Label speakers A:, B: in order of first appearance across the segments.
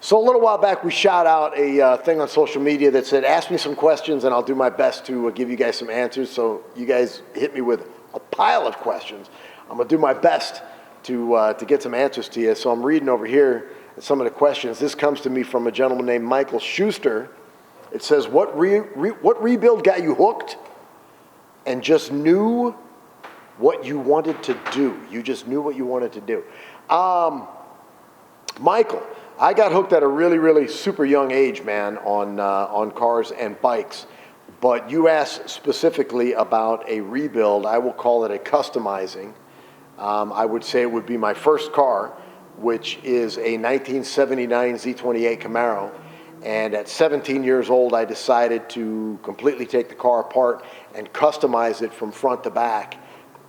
A: So a little while back, we shot out a thing on social media that said, ask me some questions and I'll do my best to give you guys some answers. So you guys hit me with a pile of questions. I'm going to do my best to get some answers to you. So I'm reading over here some of the questions. This comes to me from a gentleman named Michael Schuster. It says, what rebuild got you hooked and just knew what you wanted to do? You just knew what you wanted to do. Michael, I got hooked at a really, really super young age, man, on cars and bikes. But you asked specifically about a rebuild. I will call it a customizing. I would say it would be my first car, which is a 1979 Z28 Camaro. And at 17 years old, I decided to completely take the car apart and customize it from front to back,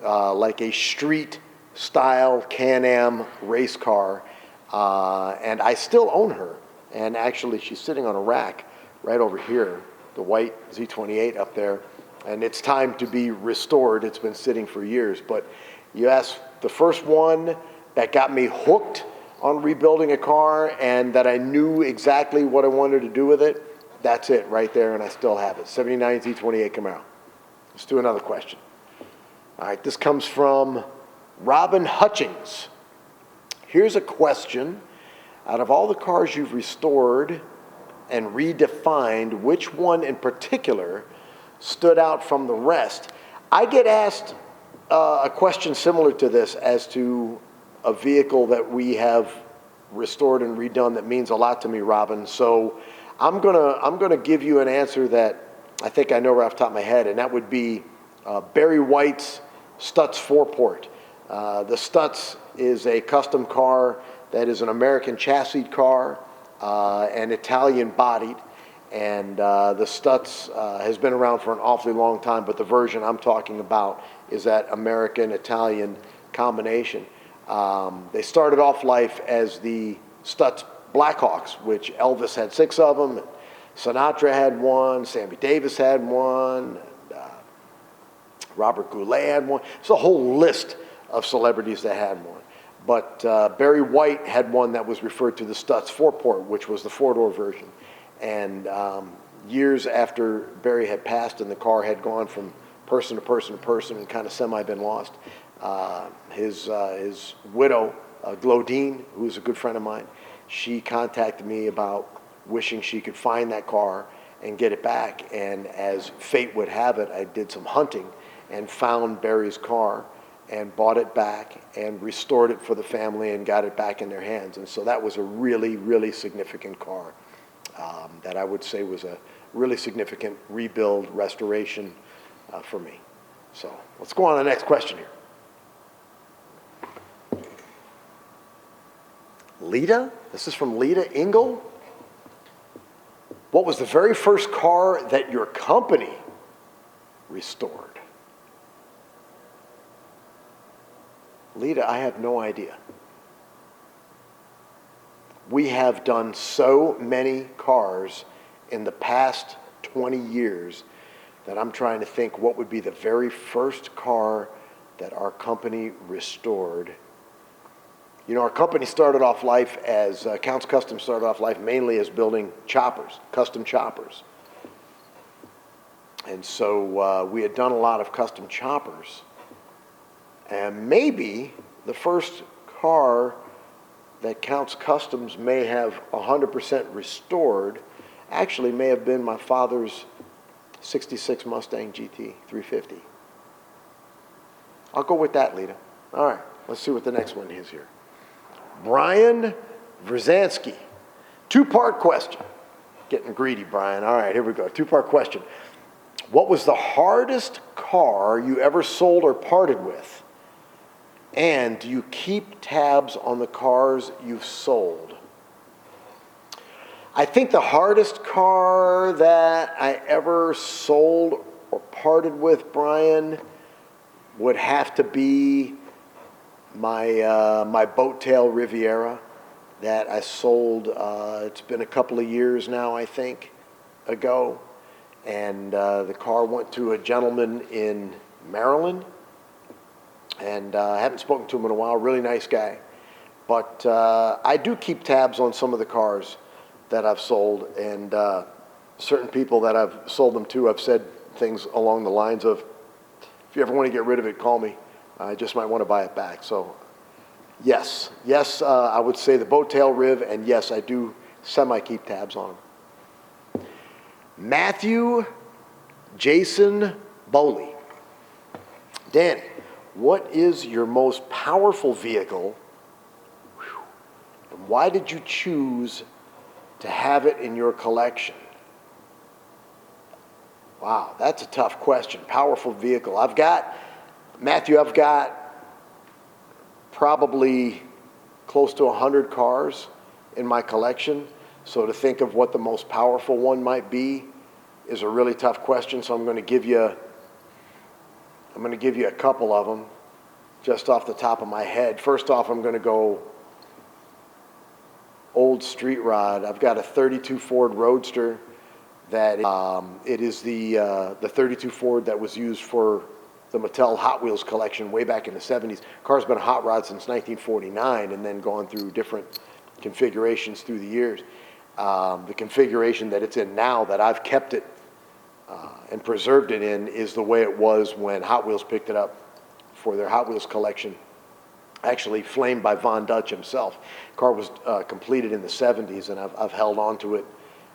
A: like a street-style Can-Am race car. And I still own her. And actually, she's sitting on a rack right over here, the white Z28 up there. And it's time to be restored. It's been sitting for years. But you asked the first one that got me hooked on rebuilding a car and that I knew exactly what I wanted to do with it. That's it right there, and I still have it. 79 Z28 Camaro. Let's do another question. All right, this comes from Robin Hutchins. Here's a question. Out of all the cars you've restored and redefined, which one in particular stood out from the rest? I get asked a question similar to this as to a vehicle that we have restored and redone that means a lot to me, Robin. So I'm gonna give you an answer that I think I know right off the top of my head, and that would be Barry White's Stutz 4-port. The Stutz is a custom car that is an American chassis car and Italian bodied. And the Stutz has been around for an awfully long time, but the version I'm talking about is that American-Italian combination. They started off life as the Stutz Blackhawks, which Elvis had 6 of them, and Sinatra had one, Sammy Davis had one, Robert Goulet had one. It's a whole list of celebrities that had one. But Barry White had one that was referred to the Stutz 4-port, which was the 4-door version. And years after Barry had passed and the car had gone from person to person to person and kind of semi-been lost, his widow, Glodine, who is a good friend of mine, she contacted me about wishing she could find that car and get it back. And as fate would have it, I did some hunting and found Barry's car and bought it back and restored it for the family and got it back in their hands. And so that was a really, really significant car that I would say was a really significant rebuild, restoration for me. So let's go on to the next question here. Lita, this is from Lita Engel. What was the very first car that your company restored? Lita, I have no idea. We have done so many cars in the past 20 years that I'm trying to think what would be the very first car that our company restored. You know, our company started off life as, Counts Kustoms started off life mainly as building choppers, custom choppers. And so we had done a lot of custom choppers. And maybe the first car that Counts Kustoms may have 100% restored actually may have been my father's 66 Mustang GT 350. I'll go with that, Lita. All right, let's see what the next one is here. Brian Rozanski. 2-part question. Getting greedy, Brian. All right, here we go. 2-part question. What was the hardest car you ever sold or parted with? And do you keep tabs on the cars you've sold? I think the hardest car that I ever sold or parted with, Brian, would have to be my boat tail Riviera that I sold. It's been a couple of years now, I think, ago. And the car went to a gentleman in Maryland. And I haven't spoken to him in a while, really nice guy. But I do keep tabs on some of the cars that I've sold, and certain people that I've sold them to have said things along the lines of, if you ever want to get rid of it, call me. I just might want to buy it back. So yes, I would say the boat tail riv, and yes, I do semi-keep tabs on them. Matthew Jason Bowley. Danny, what is your most powerful vehicle, and why did you choose to have it in your collection? Wow, that's a tough question. Powerful vehicle. Matthew, I've got probably close to 100 cars in my collection. So to think of what the most powerful one might be is a really tough question. So I'm going to give you a couple of them just off the top of my head. First off, I'm going to go old street rod. I've got a 32 Ford Roadster that it is the 32 Ford that was used for the Mattel Hot Wheels collection way back in the 70s. Car's been a hot rod since 1949 and then gone through different configurations through the years. The configuration that it's in now, that I've kept it and preserved it in, is the way it was when Hot Wheels picked it up for their Hot Wheels collection, actually flamed by Von Dutch himself. The car was completed in the 70s, and I've held on to it.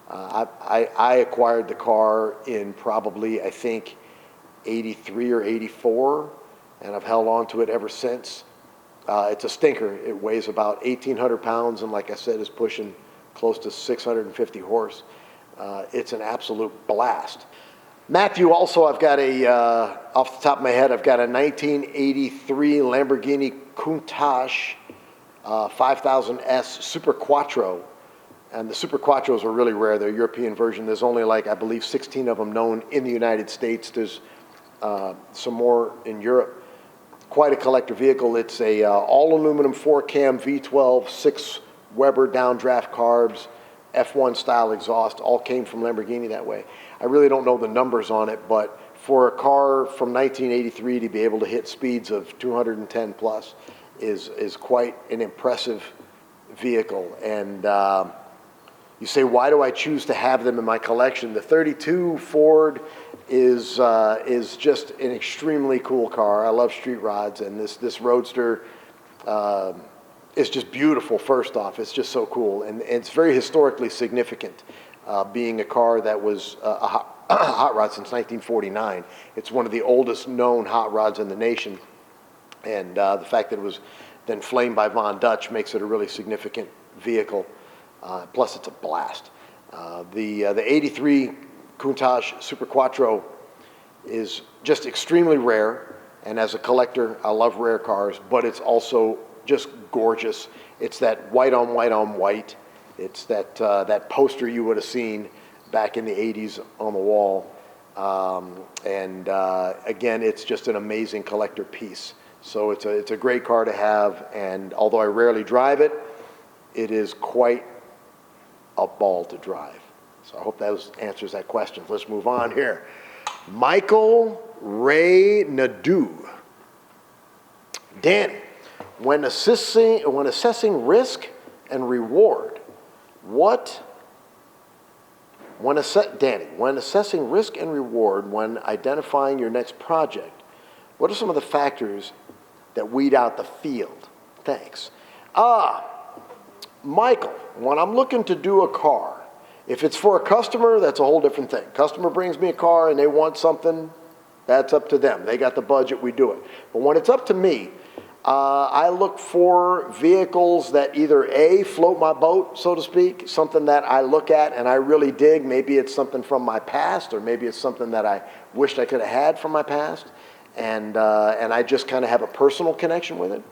A: I acquired the car in probably, I think, 83 or 84, and I've held on to it ever since. It's a stinker. It weighs about 1,800 pounds, and like I said, is pushing close to 650 horse. It's an absolute blast. Matthew, also, I've got off the top of my head, I've got a 1983 Lamborghini Countach 5000S Super Quattro. And the Super Quattros are really rare. They're a European version. There's only, like, I believe, 16 of them known in the United States. There's some more in Europe. Quite a collector vehicle. It's a all-aluminum 4-cam V12, 6 Weber downdraft carbs, F1 style exhaust. All came from Lamborghini that way. I really don't know the numbers on it, but for a car from 1983 to be able to hit speeds of 210 plus is quite an impressive vehicle. And you say, why do I choose to have them in my collection? The 32 Ford is just an extremely cool car. I love street rods, and this Roadster is just beautiful. First off, it's just so cool, and it's very historically significant, being a car that was a hot rod since 1949. It's one of the oldest known hot rods in the nation, and the fact that it was then flamed by Von Dutch makes it a really significant vehicle. Plus, it's a blast. The 83 Countach Super Quattro is just extremely rare, and as a collector, I love rare cars, but it's also just gorgeous. It's that white on white on white. It's that poster you would have seen back in the 80s on the wall. Again, it's just an amazing collector piece. So it's a great car to have, and although I rarely drive it, it is quite a ball to drive. So I hope that answers that question. Let's move on here. Michael Ray Nadeau. Danny, when assessing risk and reward, when assessing risk and reward when identifying your next project, what are some of the factors that weed out the field? Thanks. Michael, when I'm looking to do a car, if it's for a customer, that's a whole different thing. Customer brings me a car and they want something, that's up to them. They got the budget, we do it. But when it's up to me, I look for vehicles that either A, float my boat, so to speak, something that I look at and I really dig. Maybe it's something from my past, or maybe it's something that I wished I could have had from my past, and I just kind of have a personal connection with it.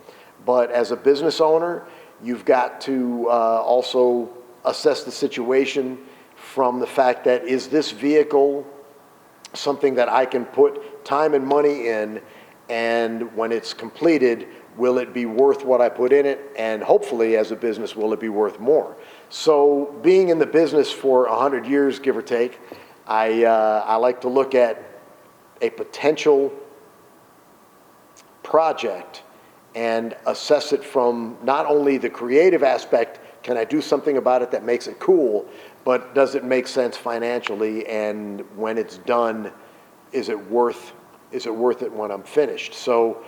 A: But as a business owner, you've got to also assess the situation from the fact that, is this vehicle something that I can put time and money in, and when it's completed, will it be worth what I put in it? And hopefully, as a business, will it be worth more? So being in the business for 100 years, give or take, I like to look at a potential project and assess it from not only the creative aspect, can I do something about it that makes it cool, but does it make sense financially, and when it's done, is it worth it when I'm finished? So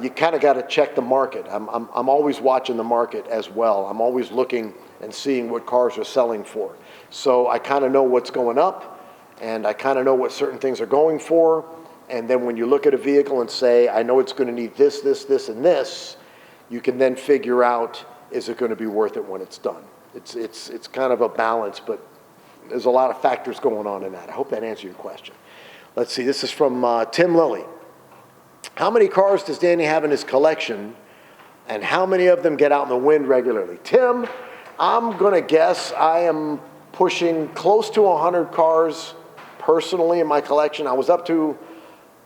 A: you kind of got to check the market. I'm always watching the market as well. I'm always looking and seeing what cars are selling for. So I kind of know what's going up, and I kind of know what certain things are going for. And then when you look at a vehicle and say, I know it's going to need this, this, this, and this, you can then figure out, is it going to be worth it when it's done? It's kind of a balance, but there's a lot of factors going on in that. I hope that answers your question. Let's see, this is from Tim Lilly. How many cars does Danny have in his collection, and how many of them get out in the wind regularly? Tim, I'm going to guess I am pushing close to 100 cars personally in my collection. I was up to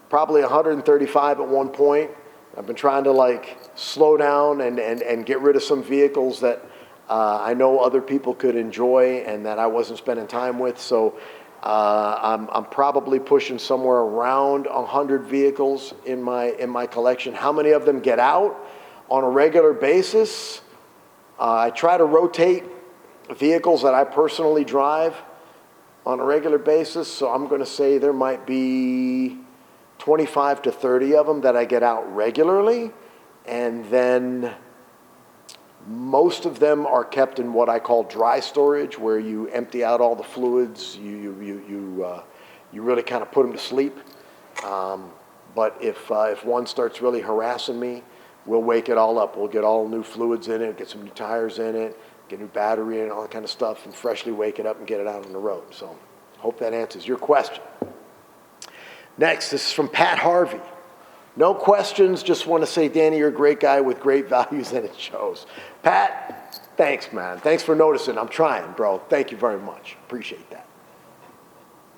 A: probably 135 at one point. I've been trying to slow down and get rid of some vehicles that I know other people could enjoy and that I wasn't spending time with. So I'm probably pushing somewhere around 100 vehicles in my collection. How many of them get out on a regular basis? I try to rotate vehicles that I personally drive on a regular basis. So I'm going to say there might be 25 to 30 of them that I get out regularly, and then most of them are kept in what I call dry storage, where you empty out all the fluids, you really kind of put them to sleep. But if one starts really harassing me, we'll wake it all up. We'll get all new fluids in it, get some new tires in it, get a new battery in it, all that kind of stuff, and freshly wake it up and get it out on the road. So hope that answers your question. Next, this is from Pat Harvey. No questions, just want to say, Danny, you're a great guy with great values, and it shows. Pat, thanks, man. Thanks for noticing. I'm trying, bro. Thank you very much. Appreciate that.